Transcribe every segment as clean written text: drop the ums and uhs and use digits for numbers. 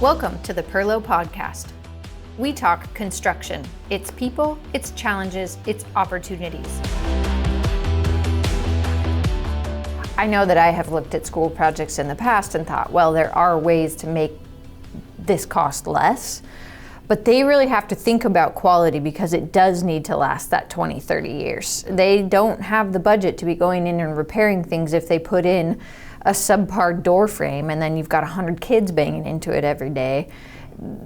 Welcome to the Perlo Podcast. We talk construction, its people, its challenges, its opportunities. I know that I have looked at school projects in the past and thought, well, there are ways to make this cost less, but they really have to think about quality because it does need to last that 20, 30 years. They don't have the budget to be going in and repairing things if they put in a subpar door frame and then you've got 100 kids banging into it every day.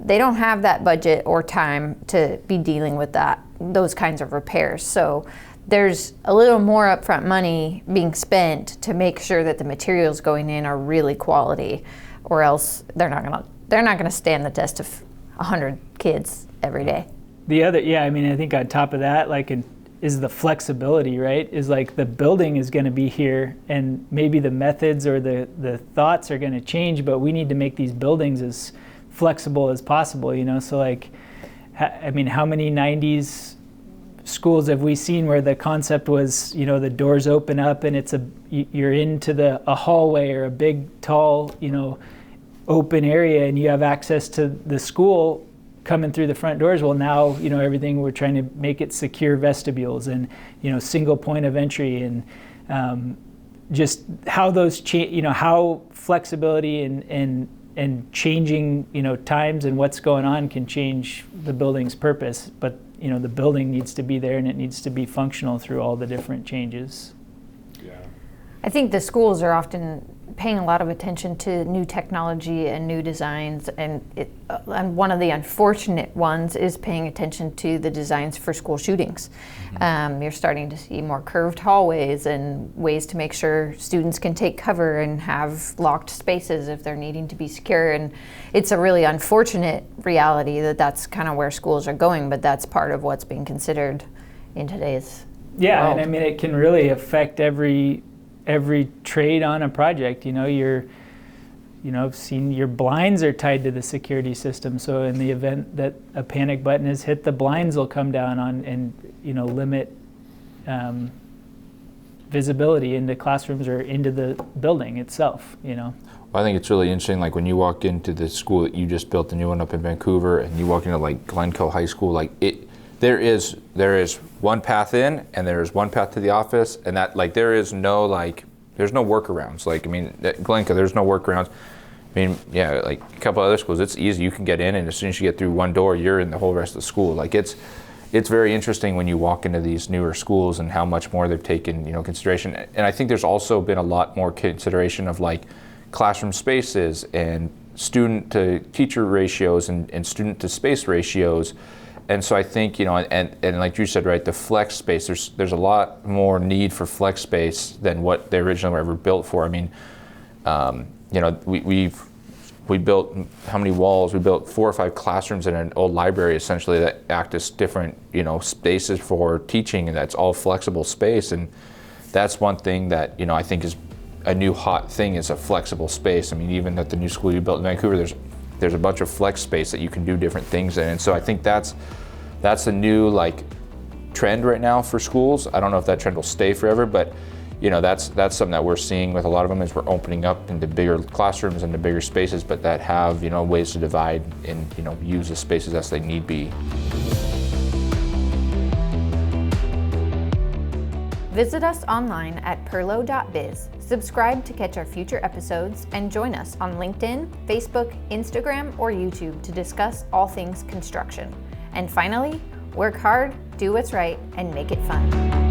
They don't have that budget or time to be dealing with those kinds of repairs. So there's a little more upfront money being spent to make sure that the materials going in are really quality, or else they're not gonna stand the test of 100 kids every day. I think on top of that, is the flexibility, right? Is like the building is gonna be here and maybe the methods or the thoughts are gonna change, but we need to make these buildings as flexible as possible, So how many 90s schools have we seen where the concept was, the doors open up and you're into a hallway or a big, tall, open area and you have access to the school coming through the front doors. Well, now, everything we're trying to make it secure vestibules and, single point of entry and just how those how flexibility and changing, times and what's going on can change the building's purpose. But, the building needs to be there and it needs to be functional through all the different changes. Yeah. I think the schools are often paying a lot of attention to new technology and new designs, and one of the unfortunate ones is paying attention to the designs for school shootings. Mm-hmm. You're starting to see more curved hallways and ways to make sure students can take cover and have locked spaces if they're needing to be secure. And it's a really unfortunate reality that's kind of where schools are going, but that's part of what's being considered in today's world. And it can really affect every trade on a project. I've seen your blinds are tied to the security system. So in the event that a panic button is hit, the blinds will come down on and limit visibility into classrooms or into the building itself. Well, I think it's really interesting. Like when you walk into the school that you just built, the new one up in Vancouver, and you walk into like Glencoe High School, there is one path in and there is one path to the office, and that there's no workarounds. At Glencoe, there's no workarounds. A couple other schools, it's easy. You can get in, and as soon as you get through one door, you're in the whole rest of the school. It's very interesting when you walk into these newer schools and how much more they've taken consideration. And I think there's also been a lot more consideration of classroom spaces and student to teacher ratios and student to space ratios. And so I think, and like you said, right, the flex space, there's a lot more need for flex space than what they originally were ever built for. We built how many walls? We built 4 or 5 classrooms in an old library essentially that act as different, spaces for teaching, and that's all flexible space. And that's one thing that, I think is a new hot thing, is a flexible space. Even at the new school you built in Vancouver, there's a bunch of flex space that you can do different things in. And so I think that's a new trend right now for schools. I don't know if that trend will stay forever, but that's something that we're seeing with a lot of them, is we're opening up into bigger classrooms and to bigger spaces, but that have ways to divide and use the spaces as they need be. Visit us online at perlo.biz. Subscribe to catch our future episodes and join us on LinkedIn, Facebook, Instagram, or YouTube to discuss all things construction. And finally, work hard, do what's right, and make it fun.